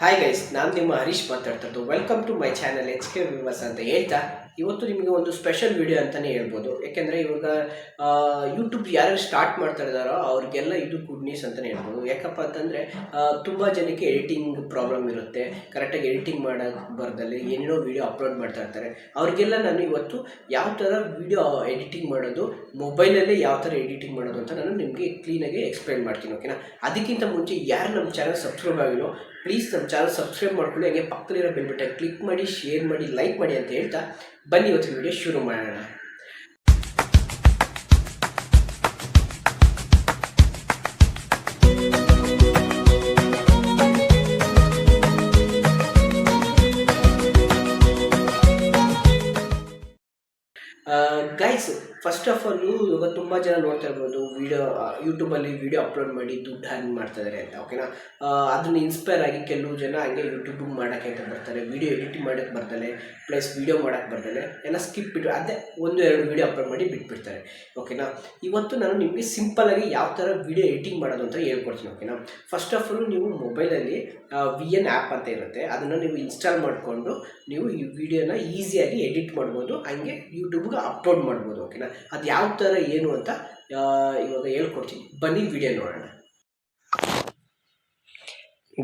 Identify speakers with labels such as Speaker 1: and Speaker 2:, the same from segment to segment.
Speaker 1: Hi guys, ನಾನು ನಿಮ್ಮ ಹರೀಶ್ ಮಾತಾಡ್ತಿದ್ದು. Welcome to my channel H K viewers ಅಂತ ಹೇಳ್ತಾ, ಇವತ್ತು ನಿಮಗೆ ಒಂದು ಸ್ಪೆಷಲ್ ವಿಡಿಯೋ ಅಂತಲೇ ಹೇಳ್ಬೋದು. ಯಾಕೆಂದರೆ ಇವಾಗ ಯೂಟ್ಯೂಬ್ ಯಾರ್ಯಾರು ಸ್ಟಾರ್ಟ್ ಮಾಡ್ತಾ ಇದ್ದಾರೋ ಅವ್ರಿಗೆಲ್ಲ ಇದು ಗುಡ್ ನ್ಯೂಸ್ ಅಂತಲೇ ಹೇಳ್ಬೋದು. ಯಾಕಪ್ಪ ಅಂತಂದರೆ ತುಂಬ ಜನಕ್ಕೆ ಎಡಿಟಿಂಗ್ ಪ್ರಾಬ್ಲಮ್ ಇರುತ್ತೆ, ಕರೆಕ್ಟಾಗಿ ಎಡಿಟಿಂಗ್ ಮಾಡೋಕ್ಕೆ ಬರ್ದಲ್ಲಿ ಏನೇನೋ ವೀಡಿಯೋ ಅಪ್ಲೋಡ್ ಮಾಡ್ತಾ ಇರ್ತಾರೆ. ಅವ್ರಿಗೆಲ್ಲ ನಾನು ಇವತ್ತು ಯಾವ ಥರ ವೀಡಿಯೋ ಎಡಿಟಿಂಗ್ ಮಾಡೋದು, ಮೊಬೈಲಲ್ಲೇ ಯಾವ ಥರ ಎಡಿಟಿಂಗ್ ಮಾಡೋದು ಅಂತ ನಾನು ನಿಮಗೆ ಕ್ಲೀನಾಗಿ ಎಕ್ಸ್ಪ್ಲೈನ್ ಮಾಡ್ತೀನಿ. ಓಕೆನಾ? ಅದಕ್ಕಿಂತ ಮುಂಚೆ ಯಾರು ನಮ್ಮ ಚಾನಲ್ ಸಬ್ಸ್ಕ್ರೈಬ್ ಆಗಿರೋ ಪ್ಲೀಸ್ ನಮ್ಮ ಚಾನಲ್ ಸಬ್ಸ್ಕ್ರೈಬ್ ಮಾಡ್ಕೊಳ್ಳಿ, ಹಾಗೆ ಪಕ್ಕದಲ್ಲಿರೋ ಬೆಲ್ ಬಟನ್ ಕ್ಲಿಕ್ ಮಾಡಿ, ಶೇರ್ ಮಾಡಿ, ಲೈಕ್ ಮಾಡಿ ಅಂತ ಹೇಳ್ತಾ ಬನ್ನಿ ಇವತ್ತಿನ ವಿಡಿಯೋ ಶುರು ಮಾಡೋಣ. ಗೈಸ್, ಫಸ್ಟ್ ಆಫ್ ಆಲು ಇವಾಗ ತುಂಬ ಜನ ನೋಡ್ತಾ ಇರ್ಬೋದು ಯೂಟ್ಯೂಬಲ್ಲಿ ವೀಡಿಯೋ ಅಪ್ಲೋಡ್ ಮಾಡಿ ದುಡ್ಡು ಹರ್ನ್ ಮಾಡ್ತಾಯಿದ್ದಾರೆ ಅಂತ. ಓಕೆನಾ? ಅದನ್ನು ಇನ್ಸ್ಪೈರ್ ಆಗಿ ಕೆಲವು ಜನ ಹಂಗೆ ಯೂಟ್ಯೂಬಿಗೆ ಮಾಡೋಕ್ಕೆ ಅಂತ ಬರ್ತಾರೆ, ವೀಡಿಯೋ ಎಡಿಟಿಂಗ್ ಮಾಡೋಕ್ಕೆ ಬರ್ತಾರೆ, ಪ್ಲಸ್ ವೀಡಿಯೋ ಮಾಡೋಕ್ಕೆ ಬರ್ತಾರೆ, ಎಲ್ಲ ಸ್ಕಿಪ್ ಬಿಟ್ಟು ಅದೇ ಒಂದು ಎರಡು ವೀಡಿಯೋ ಅಪ್ಲೋಡ್ ಮಾಡಿ ಬಿಟ್ಬಿಡ್ತಾರೆ. ಓಕೆನಾ? ಇವತ್ತು ನಾನು ನಿಮಗೆ ಸಿಂಪಲ್ಲಾಗಿ ಯಾವ ಥರ ವೀಡಿಯೋ ಎಡಿಟಿಂಗ್ ಮಾಡೋದು ಅಂತ ಹೇಳ್ಕೊಡ್ತೀನಿ. ಓಕೆನಾ? ಫಸ್ಟ್ ಆಫ್ ಆಲ್ ನೀವು ಮೊಬೈಲಲ್ಲಿ VN ಆ್ಯಪ್ ಅಂತ ಇರುತ್ತೆ, ಅದನ್ನು ನೀವು ಇನ್ಸ್ಟಾಲ್ ಮಾಡಿಕೊಂಡು ನೀವು ಈ ವಿಡಿಯೋನ ಈಸಿಯಾಗಿ ಎಡಿಟ್ ಮಾಡ್ಬೋದು, ಹಂಗೆ ಯೂಟ್ಯೂಬ್ಗೆ ಅಪ್ಲೋಡ್ ಮಾಡ್ಬೋದು. ಓಕೆನಾ? ಅದು ಯಾವ ಥರ ಏನು ಅಂತ ಇವಾಗ ಹೇಳ್ಕೊಡ್ತೀನಿ, ಬನ್ನಿ ವಿಡಿಯೋ ನೋಡೋಣ.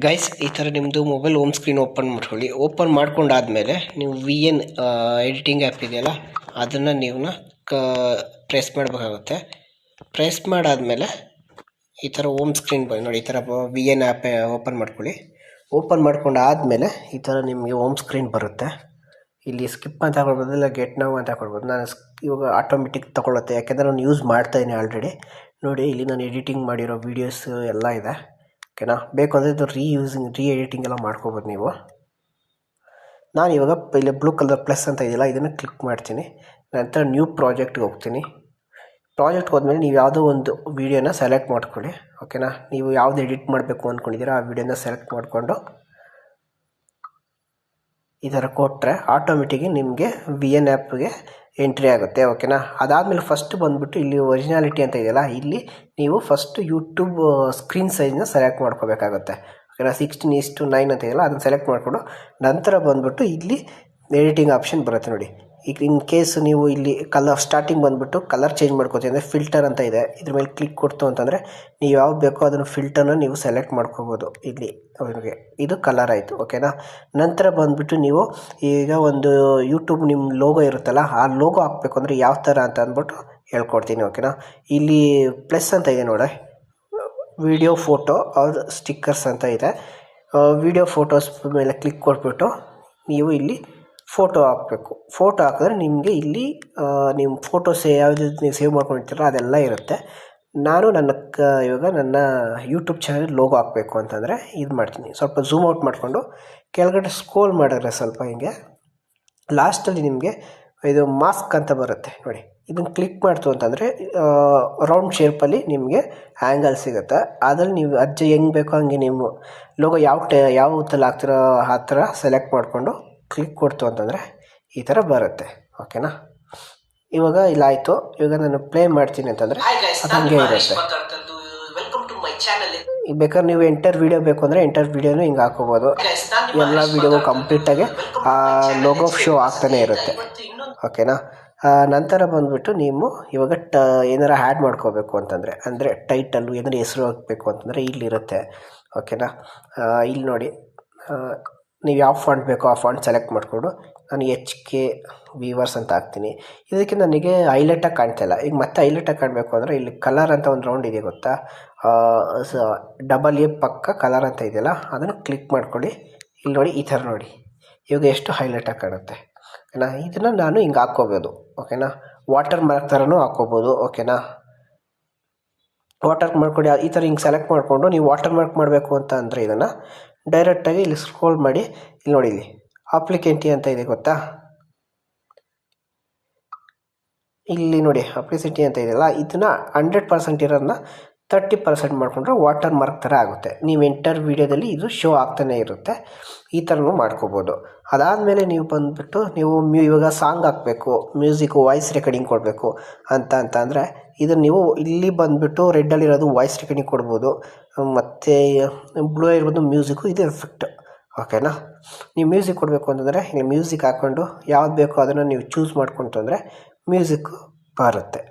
Speaker 1: ಗೈಸ್, ಈ ಥರ ನಿಮ್ಮದು ಮೊಬೈಲ್ ಹೋಮ್ ಸ್ಕ್ರೀನ್ ಓಪನ್ ಮಾಡ್ಕೊಳ್ಳಿ. ಓಪನ್ ಮಾಡ್ಕೊಂಡಾದಮೇಲೆ ನೀವು VN ಎಡಿಟಿಂಗ್ ಆ್ಯಪ್ ಇದೆಯಲ್ಲ, ಅದನ್ನು ನೀವು ಪ್ರೆಸ್ ಮಾಡಬೇಕಾಗುತ್ತೆ. ಪ್ರೆಸ್ ಮಾಡಾದಮೇಲೆ ಈ ಥರ ಹೋಮ್ ಸ್ಕ್ರೀನ್ ಬಂದು ನೋಡಿ, ಈ ಥರ VN ಆ್ಯಪ್ ಓಪನ್ ಮಾಡ್ಕೊಳ್ಳಿ. ಓಪನ್ ಮಾಡ್ಕೊಂಡು ಆದಮೇಲೆ ಈ ಥರ ನಿಮಗೆ ಹೋಮ್ ಸ್ಕ್ರೀನ್ ಬರುತ್ತೆ. ಇಲ್ಲಿ ಸ್ಕಿಪ್ ಅಂತ ಹಾಕೊಳ್ಬೋದು, ಇಲ್ಲ ಗೆಟ್ ನೌ ಅಂತ ಹಾಕೊಳ್ಬೋದು. ನಾನು ಇವಾಗ ಆಟೋಮೆಟಿಕ್ ತೊಗೊಳುತ್ತೆ, ಯಾಕೆಂದರೆ ನಾನು ಯೂಸ್ ಮಾಡ್ತಾಯಿದ್ದೀನಿ ಆಲ್ರೆಡಿ. ನೋಡಿ, ಇಲ್ಲಿ ನಾನು ಎಡಿಟಿಂಗ್ ಮಾಡಿರೋ ವೀಡಿಯೋಸ್ ಎಲ್ಲ ಇದೆ. ಓಕೆನಾ? ಬೇಕು ಅಂದರೆ ಇದು ರೀ ಎಡಿಟಿಂಗ್ ಎಲ್ಲ ಮಾಡ್ಕೋಬೋದು ನೀವು. ನಾನು ಇವಾಗ ಇಲ್ಲಿ ಬ್ಲೂ ಕಲರ್ ಪ್ಲಸ್ ಅಂತ ಇದೆಯಲ್ಲ, ಇದನ್ನು ಕ್ಲಿಕ್ ಮಾಡ್ತೀನಿ. ನಂತರ ನ್ಯೂ ಪ್ರಾಜೆಕ್ಟ್ಗೆ ಹೋಗ್ತೀನಿ. ಪ್ರಾಜೆಕ್ಟ್ಗೆ ಹೋದ್ಮೇಲೆ ನೀವು ಯಾವುದೋ ಒಂದು ವೀಡಿಯೋನ ಸೆಲೆಕ್ಟ್ ಮಾಡ್ಕೊಳ್ಳಿ. ಓಕೆನಾ? ನೀವು ಯಾವುದು ಎಡಿಟ್ ಮಾಡಬೇಕು ಅಂದ್ಕೊಂಡಿದ್ದೀರಾ ಆ ವೀಡಿಯೋನ ಸೆಲೆಕ್ಟ್ ಮಾಡಿಕೊಂಡು ಈ ಥರ ಕೊಟ್ಟರೆ ಆಟೋಮೆಟಿಕ್ಕಾಗಿ ನಿಮಗೆ VN ಆ್ಯಪ್ಗೆ ಎಂಟ್ರಿ ಆಗುತ್ತೆ. ಓಕೆನಾ? ಅದಾದಮೇಲೆ ಫಸ್ಟ್ ಬಂದುಬಿಟ್ಟು ಇಲ್ಲಿ ಒರಿಜಿನಾಲಿಟಿ ಅಂತ ಇದೆಯಲ್ಲ, ಇಲ್ಲಿ ನೀವು ಫಸ್ಟು ಯೂಟ್ಯೂಬ್ ಸ್ಕ್ರೀನ್ ಸೈಜ್ನ ಸೆಲೆಕ್ಟ್ ಮಾಡ್ಕೋಬೇಕಾಗುತ್ತೆ. ಓಕೆನಾ? 16:9 ಅಂತ ಇದೆಯಲ್ಲ, ಅದನ್ನು ಸೆಲೆಕ್ಟ್ ಮಾಡಿಕೊಂಡು ನಂತರ ಬಂದುಬಿಟ್ಟು ಇಲ್ಲಿ ಎಡಿಟಿಂಗ್ ಆಪ್ಷನ್ ಬರುತ್ತೆ ನೋಡಿ. ಈಗ ಇನ್ ಕೇಸ್ ನೀವು ಇಲ್ಲಿ ಸ್ಟಾರ್ಟಿಂಗ್ ಬಂದುಬಿಟ್ಟು ಕಲರ್ ಚೇಂಜ್ ಮಾಡ್ಕೋತೀವಿ ಅಂದರೆ ಫಿಲ್ಟರ್ ಅಂತ ಇದೆ, ಇದ್ರ ಮೇಲೆ ಕ್ಲಿಕ್ ಕೊಡ್ತು ಅಂತಂದರೆ ನೀವು ಯಾವ್ದು ಬೇಕೋ ಅದನ್ನು ಫಿಲ್ಟರ್ನ ನೀವು ಸೆಲೆಕ್ಟ್ ಮಾಡ್ಕೋಬೋದು. ಇಲ್ಲಿ ಅವ್ರಿಗೆ ಇದು ಕಲರ್ ಆಯಿತು. ಓಕೆನಾ? ನಂತರ ಬಂದುಬಿಟ್ಟು ನೀವು ಈಗ ಒಂದು ಯೂಟ್ಯೂಬ್ ನಿಮ್ಮ ಲೋಗೋ ಇರುತ್ತಲ್ಲ, ಆ ಲೋಗೋ ಹಾಕಬೇಕು ಅಂದರೆ ಯಾವ ಥರ ಅಂತ ಅಂದ್ಬಿಟ್ಟು ಹೇಳ್ಕೊಡ್ತೀನಿ. ಓಕೆನಾ? ಇಲ್ಲಿ ಪ್ಲಸ್ ಅಂತ ಇದೆ ನೋಡಿ, ವಿಡಿಯೋ ಫೋಟೋ ಅವ್ರ ಸ್ಟಿಕ್ಕರ್ಸ್ ಅಂತ ಇದೆ. ವಿಡಿಯೋ ಫೋಟೋಸ್ ಮೇಲೆ ಕ್ಲಿಕ್ ಕೊಟ್ಬಿಟ್ಟು ನೀವು ಇಲ್ಲಿ ಫೋಟೋ ಹಾಕಬೇಕು. ಫೋಟೋ ಹಾಕಿದ್ರೆ ನಿಮಗೆ ಇಲ್ಲಿ ನಿಮ್ಮ ಫೋಟೋಸ್ ಯಾವುದು ನೀವು ಸೇವ್ ಮಾಡ್ಕೊಂಡಿರ್ತೀರ ಅದೆಲ್ಲ ಇರುತ್ತೆ. ನಾನು ಇವಾಗ ನನ್ನ ಯೂಟ್ಯೂಬ್ ಚಾನಲ್ ಲೋಗೋ ಹಾಕಬೇಕು ಅಂತಂದರೆ ಇದು ಮಾಡ್ತೀನಿ, ಸ್ವಲ್ಪ ಝೂಮ್ ಔಟ್ ಮಾಡಿಕೊಂಡು ಕೆಳಗಡೆ ಸ್ಕ್ರೋಲ್ ಮಾಡಿದ್ರೆ ಸ್ವಲ್ಪ ಹಿಂಗೆ ಲಾಸ್ಟಲ್ಲಿ ನಿಮಗೆ ಇದು ಮಾಸ್ಕ್ ಅಂತ ಬರುತ್ತೆ ನೋಡಿ, ಇದನ್ನು ಕ್ಲಿಕ್ ಮಾಡ್ತು ಅಂತಂದರೆ ರೌಂಡ್ ಶೇಪಲ್ಲಿ ನಿಮಗೆ ಆ್ಯಂಗಲ್ ಸಿಗುತ್ತೆ. ಅದ್ರಲ್ಲಿ ನೀವು ಹೆಂಗೆ ಬೇಕೋ ಹಂಗೆ ನೀವು ಲೋಗೋ ಯಾವ ಹೊತ್ತಲ್ಲಿ ಹಾಕ್ತಿರೋ ಆ ಥರ ಸೆಲೆಕ್ಟ್ ಮಾಡಿಕೊಂಡು ಕ್ಲಿಕ್ ಕೊಡ್ತು ಅಂತಂದರೆ ಈ ಥರ ಬರುತ್ತೆ. ಓಕೆನಾ? ಇವಾಗ ಇಲ್ಲಾಯಿತು. ಇವಾಗ ನಾನು ಪ್ಲೇ ಮಾಡ್ತೀನಿ ಅಂತಂದರೆ ಅದು ಹಂಗೆ ಇರುತ್ತೆ. ಈಗ ಬೇಕಾದ್ರೆ ನೀವು ಎಂಟರ್ ವೀಡಿಯೋ ಬೇಕು ಅಂದರೆ ಎಂಟರ್ ವೀಡಿಯೋನು ಹಿಂಗೆ ಹಾಕೋಬೋದು. ಎಲ್ಲ ವೀಡಿಯೋಗೂ ಕಂಪ್ಲೀಟಾಗಿ ಆ ಲೋಗೋ ಶೋ ಆಗ್ತಾನೆ ಇರುತ್ತೆ. ಓಕೆನಾ? ನಂತರ ಬಂದುಬಿಟ್ಟು ನೀವು ಇವಾಗ ಏನಾರ ಆ್ಯಡ್ ಮಾಡ್ಕೋಬೇಕು ಅಂತಂದರೆ, ಅಂದರೆ ಟೈಟಲ್ಲು ಏನಾರು ಹೆಸರು ಹಾಕಬೇಕು ಅಂತಂದರೆ ಇಲ್ಲಿರುತ್ತೆ. ಓಕೆನಾ? ಇಲ್ಲಿ ನೋಡಿ, ನೀವು ಯಾವ ಫಾಂಟ್ ಬೇಕೋ ಆ ಫಾಂಟ್ ಸೆಲೆಕ್ಟ್ ಮಾಡಿಕೊಂಡು ನಾನು HK ವಿವರ್ಸ್ ಅಂತ ಹಾಕ್ತೀನಿ. ಇದಕ್ಕೆ ನನಗೆ ಹೈಲೈಟಾಗಿ ಕಾಣ್ತಾಯಿಲ್ಲ. ಈಗ ಮತ್ತೆ ಹೈಲೈಟಾಗಿ ಕಾಣಬೇಕು ಅಂದರೆ ಇಲ್ಲಿ ಕಲರ್ ಅಂತ ಒಂದು ರೌಂಡ್ ಇದೆ ಗೊತ್ತಾ, ಡಬಲ್ A ಪಕ್ಕ ಕಲರ್ ಅಂತ ಇದೆಯಲ್ಲ, ಅದನ್ನು ಕ್ಲಿಕ್ ಮಾಡ್ಕೊಳ್ಳಿ. ಇಲ್ಲಿ ನೋಡಿ, ಈ ಥರ ನೋಡಿ, ಇವಾಗ ಎಷ್ಟು ಹೈಲೈಟಾಗಿ ಕಾಣುತ್ತೆ. ಓಕೆನಾ? ಇದನ್ನು ನಾನು ಹಿಂಗೆ ಹಾಕ್ಕೋಬೋದು. ಓಕೆನಾ? ವಾಟರ್ ಮಾರ್ಕ್ ಥರನೂ ಹಾಕ್ಕೋಬೋದು. ಓಕೆನಾ? ವಾಟರ್ ಮಾಡ್ಕೊಂಡು ಈ ಥರ ಹಿಂಗೆ ಸೆಲೆಕ್ಟ್ ಮಾಡಿಕೊಂಡು ನೀವು ವಾಟರ್ ಮಾರ್ಕ್ ಮಾಡಬೇಕು ಅಂತ ಅಂದರೆ ಇದನ್ನು ಡೈರೆಕ್ಟಾಗಿ ಇಲ್ಲಿ ಸ್ಕ್ರೋಲ್ ಮಾಡಿ ಇಲ್ಲಿ ನೋಡಿ, ಇಲ್ಲಿ ಅಪ್ಲಿಕೆಂಟಿ ಅಂತ ಇದೆ ಗೊತ್ತಾ, ಇಲ್ಲಿ ನೋಡಿ ಅಪ್ಲಿಸಿಟಿ ಅಂತ ಇದೆಯಲ್ಲ, ಇದನ್ನು 100% ಇರೋದನ್ನ 30% ಮಾಡಿಕೊಂಡ್ರೆ ವಾಟರ್ ಮಾರ್ಕ್ ಥರ ಆಗುತ್ತೆ. ನೀವು ಎಂಟರ್ ವೀಡಿಯೋದಲ್ಲಿ ಇದು ಶೋ ಆಗ್ತಾನೆ ಇರುತ್ತೆ. ಈ ಥರನೂ ಮಾಡ್ಕೋಬೋದು. ಅದಾದಮೇಲೆ ನೀವು ಬಂದುಬಿಟ್ಟು ನೀವು ಇವಾಗ ಸಾಂಗ್ ಹಾಕಬೇಕು, ಮ್ಯೂಸಿಕ್ಕು ವಾಯ್ಸ್ ರೆಕಾರ್ಡಿಂಗ್ ಕೊಡಬೇಕು ಅಂತ ಅಂದರೆ ಇದನ್ನು ನೀವು ಇಲ್ಲಿ ಬಂದುಬಿಟ್ಟು ರೆಡ್ಡಲ್ಲಿರೋದು ವಾಯ್ಸ್ ರೆಕಾರ್ಡಿಂಗ್ ಕೊಡ್ಬೋದು, ಮತ್ತು ಬ್ಲೂ ಇರ್ಬೋದು ಮ್ಯೂಸಿಕ್ಕು, ಇದು ಎಫೆಕ್ಟ್. ಓಕೆನಾ. ನೀವು ಮ್ಯೂಸಿಕ್ ಕೊಡಬೇಕು ಅಂತಂದರೆ ಇಲ್ಲಿ ಮ್ಯೂಸಿಕ್ ಹಾಕ್ಕೊಂಡು ಯಾವ್ದು ಬೇಕೋ ಅದನ್ನು ನೀವು ಚೂಸ್ ಮಾಡ್ಕೊಂತಂದರೆ ಮ್ಯೂಸಿಕ್ ಬರುತ್ತೆ.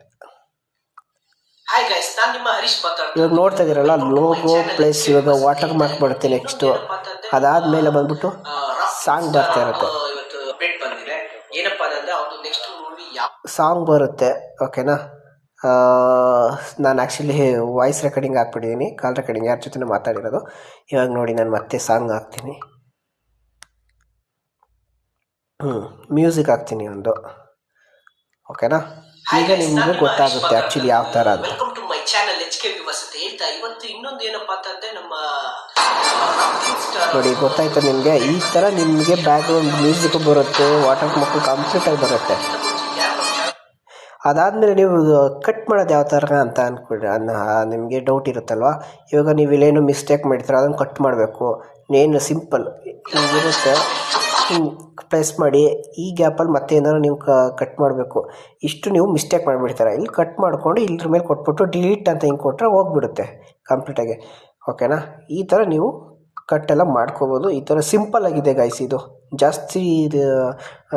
Speaker 2: ಹಾಯ್ ಗೈಸ್, ನಾನು ನಿಮ್ಮ ಹರೀಶ್ ಮಾತಾಡ್ತೀನಿ.
Speaker 1: ಇವಾಗ ನೋಡ್ತಾ ಇದ್ದೀರಲ್ಲ ಲೋಗೋ ಪ್ಲಸ್ ಇವಾಗ ವಾಟರ್ ಮಾರ್ಕ್ ಬರುತ್ತೆ. ನೆಕ್ಸ್ಟು ಅದಾದಮೇಲೆ ಬಂದ್ಬಿಟ್ಟು ಸಾಂಗ್ ಬರ್ತಾ ಇರುತ್ತೆ.
Speaker 2: ಇವತ್ತು ಅಪ್ಡೇಟ್ ಬಂದಿದೆ. ಏನಪ್ಪ ಅಂದರೆ ಅವ್ರದ್ದು ನೆಕ್ಸ್ಟ್ ಮೂವಿ
Speaker 1: ಸಾಂಗ್ ಬರುತ್ತೆ. ಓಕೆನಾ. ನಾನು ಆ್ಯಕ್ಚುಲಿ ವಾಯ್ಸ್ ರೆಕಾರ್ಡಿಂಗ್ ಹಾಕ್ಬಿಟ್ಟಿದ್ದೀನಿ, ಕಾಲ್ ರೆಕಾರ್ಡಿಂಗ್ ಯಾರ ಜೊತೆ ಮಾತಾಡಿರೋದು. ಇವಾಗ ನೋಡಿ ನಾನು ಮತ್ತೆ ಸಾಂಗ್ ಹಾಕ್ತೀನಿ, ಮ್ಯೂಸಿಕ್ ಹಾಕ್ತೀನಿ ಒಂದು. ಓಕೆನಾ. ಈಗ ನಿಮಗೆ ಗೊತ್ತಾಗುತ್ತೆ ಆ್ಯಕ್ಚುಲಿ ಯಾವ ಥರ ಅಂತ.
Speaker 2: Welcome to my channel HK Viewers ಅಂತ ಹೇಳ್ತಾ ಇವತ್ತು ಇನ್ನೊಂದು ಏನಪ್ಪ ಅಂತಂದರೆ ನಮ್ಮ
Speaker 1: ನೋಡಿ ಗೊತ್ತಾಯ್ತು ನಿಮಗೆ. ಈ ಥರ ನಿಮಗೆ ಬ್ಯಾಕ್ಗ್ರೌಂಡ್ ಮ್ಯೂಸಿಕ್ ಬರುತ್ತೆ, ವಾಟರ್ ಮಕ್ಕಳು ಕಂಪ್ಲೀಟಾಗಿ ಬರುತ್ತೆ. ಅದಾದಮೇಲೆ ನೀವು ಕಟ್ ಮಾಡೋದು ಯಾವ ಥರ ಅಂತ ಅಂದ್ಬಿಡ್ರಿ ನಿಮಗೆ ಡೌಟ್ ಇರುತ್ತಲ್ವ. ಇವಾಗ ನೀವು ಇಲ್ಲೇನು ಮಿಸ್ಟೇಕ್ ಮಾಡ್ತೀರ ಅದನ್ನು ಕಟ್ ಮಾಡಬೇಕು. ಏನು ಸಿಂಪಲ್ ಇರುತ್ತೆ, ಹಿಂಗೆ ಪ್ರೆಸ್ ಮಾಡಿ ಈ ಗ್ಯಾಪಲ್ಲಿ ಮತ್ತೆ ಏನಾದ್ರು ನೀವು ಕಟ್ ಮಾಡಬೇಕು. ಇಷ್ಟು ನೀವು ಮಿಸ್ಟೇಕ್ ಮಾಡಿಬಿಡ್ತಾರೆ. ಇಲ್ಲಿ ಕಟ್ ಮಾಡಿಕೊಂಡು ಇಲ್ಲರ ಮೇಲೆ ಕೊಟ್ಬಿಟ್ಟು ಡಿಲೀಟ್ ಅಂತ ಹಿಂಗೆ ಕೊಟ್ಟರೆ ಹೋಗ್ಬಿಡುತ್ತೆ ಕಂಪ್ಲೀಟಾಗಿ. ಓಕೆನಾ. ಈ ಥರ ನೀವು ಕಟ್ಟೆಲ್ಲ ಮಾಡ್ಕೋಬೋದು. ಈ ಥರ ಸಿಂಪಲ್ ಆಗಿದೆ ಗೈಸ್. ಇದು ಜಾಸ್ತಿ ಇದು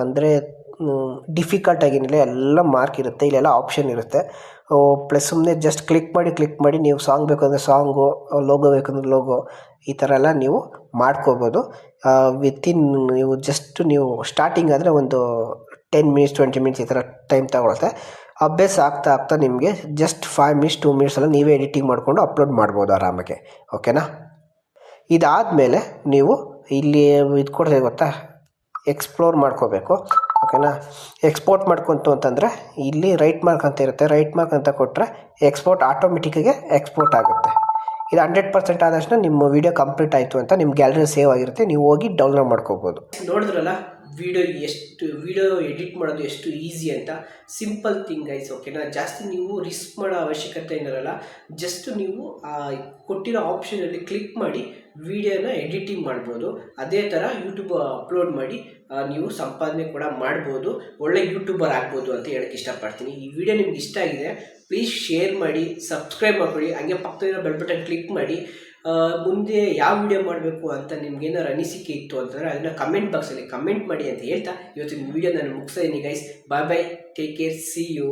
Speaker 1: ಅಂದರೆ ಡಿಫಿಕಲ್ಟ್ ಆಗೇನಿಲ್ಲ, ಎಲ್ಲ ಮಾರ್ಕ್ ಇರುತ್ತೆ, ಇಲ್ಲೆಲ್ಲ ಆಪ್ಷನ್ ಇರುತ್ತೆ. ಪ್ಲಸ್ ಸುಮ್ಮನೆ ಜಸ್ಟ್ ಕ್ಲಿಕ್ ಮಾಡಿ ನೀವು ಸಾಂಗ್ ಬೇಕಂದರೆ ಸಾಂಗು, ಲೋಗೋ ಬೇಕಂದ್ರೆ ಲೋಗೋ, ಈ ಥರ ಎಲ್ಲ ನೀವು ಮಾಡ್ಕೋಬೋದು. ವಿತಿನ್ ನೀವು ಜಸ್ಟ್ ನೀವು ಸ್ಟಾರ್ಟಿಂಗ್ ಆದರೆ ಒಂದು 10 ಮಿನಿಟ್ಸ್ 20 ಮಿನಿಟ್ಸ್ ಈ ಥರ ಟೈಮ್ ತಗೊಳುತ್ತೆ. ಅಭ್ಯಾಸ ಆಗ್ತಾ ನಿಮಗೆ ಜಸ್ಟ್ 5 ಮಿನಿಟ್ಸ್ 2 ಮಿನಿಟ್ಸೆಲ್ಲ ನೀವೇ ಎಡಿಟಿಂಗ್ ಮಾಡಿಕೊಂಡು ಅಪ್ಲೋಡ್ ಮಾಡ್ಬೋದು ಆರಾಮಾಗೆ. ಓಕೆನಾ. ಇದಾದಮೇಲೆ ನೀವು ಇಲ್ಲಿ ಇದು ಕೊಡ್ತೇವೆ ಗೊತ್ತಾ, ಎಕ್ಸ್ಪ್ಲೋರ್ ಮಾಡ್ಕೋಬೇಕು. ಓಕೆನಾ. ಎಕ್ಸ್ಪೋರ್ಟ್ ಮಾಡ್ಕೊಂತು ಅಂತಂದರೆ ಇಲ್ಲಿ ರೈಟ್ ಮಾರ್ಕ್ ಅಂತ ಇರುತ್ತೆ, ರೈಟ್ ಮಾರ್ಕ್ ಅಂತ ಕೊಟ್ಟರೆ ಎಕ್ಸ್ಪೋರ್ಟ್ ಆಟೋಮೆಟಿಕ್ಕಾಗಿ ಎಕ್ಸ್ಪೋರ್ಟ್ ಆಗುತ್ತೆ. ಇದು 100% ಆದಷ್ಟು ನಿಮ್ಮ ವೀಡಿಯೋ ಕಂಪ್ಲೀಟ್ ಆಯಿತು ಅಂತ ನಿಮ್ಮ ಗ್ಯಾಲರಿ ಸೇವ್ ಆಗಿರುತ್ತೆ, ನೀವು ಹೋಗಿ ಡೌನ್ಲೋಡ್ ಮಾಡ್ಕೋಬೋದು.
Speaker 2: ನೋಡಿದ್ರಲ್ಲ ವಿಡಿಯೋ ಎಡಿಟ್ ಮಾಡೋದು ಎಷ್ಟು ಈಸಿ ಅಂತ. Simple thing guys. ಓಕೆನಾ. ಜಾಸ್ತಿ ನೀವು ರಿಸ್ಕ್ ಮಾಡೋ ಅವಶ್ಯಕತೆ ಏನಿರಲ್ಲ. ಜಸ್ಟ್ ನೀವು ಕೊಟ್ಟಿರೋ ಆಪ್ಷನಲ್ಲಿ ಕ್ಲಿಕ್ ಮಾಡಿ ವಿಡಿಯೋನ ಎಡಿಟಿಂಗ್ ಮಾಡ್ಬೋದು. ಅದೇ ಥರ ಯೂಟ್ಯೂಬ್ ಅಪ್ಲೋಡ್ ಮಾಡಿ ನೀವು ಸಂಪಾದನೆ ಕೂಡ ಮಾಡ್ಬೋದು, ಒಳ್ಳೆ ಯೂಟ್ಯೂಬರ್ ಆಗ್ಬೋದು ಅಂತ ಹೇಳಕ್ಕೆ ಇಷ್ಟಪಡ್ತೀನಿ. ಈ ವಿಡಿಯೋ ನಿಮ್ಗೆ ಇಷ್ಟ ಆಗಿದೆ ಪ್ಲೀಸ್ ಶೇರ್ ಮಾಡಿ, ಸಬ್ಸ್ಕ್ರೈಬ್ ಮಾಡ್ಕೊಳ್ಳಿ, ಹಂಗೆ ಪಕ್ಕದಲ್ಲಿರೋ ಬೆಲ್ ಬಟನ್ ಕ್ಲಿಕ್ ಮಾಡಿ. ಮುಂದೆ ಯಾವ ವಿಡಿಯೋ ಮಾಡಬೇಕು ಅಂತ ನಿಮ್ಗೇನಾದ್ರು ಅನಿಸಿಕೆ ಇತ್ತು ಅಂತಂದರೆ ಅದನ್ನು ಕಮೆಂಟ್ ಬಾಕ್ಸಲ್ಲಿ ಕಮೆಂಟ್ ಮಾಡಿ ಅಂತ ಹೇಳ್ತಾ ಇವತ್ತಿನ ವಿಡಿಯೋ ನಾನು ಮುಗಿಸ್ತಾ ಇದ್ದೀನಿ guys. Bye bye, take care, see you.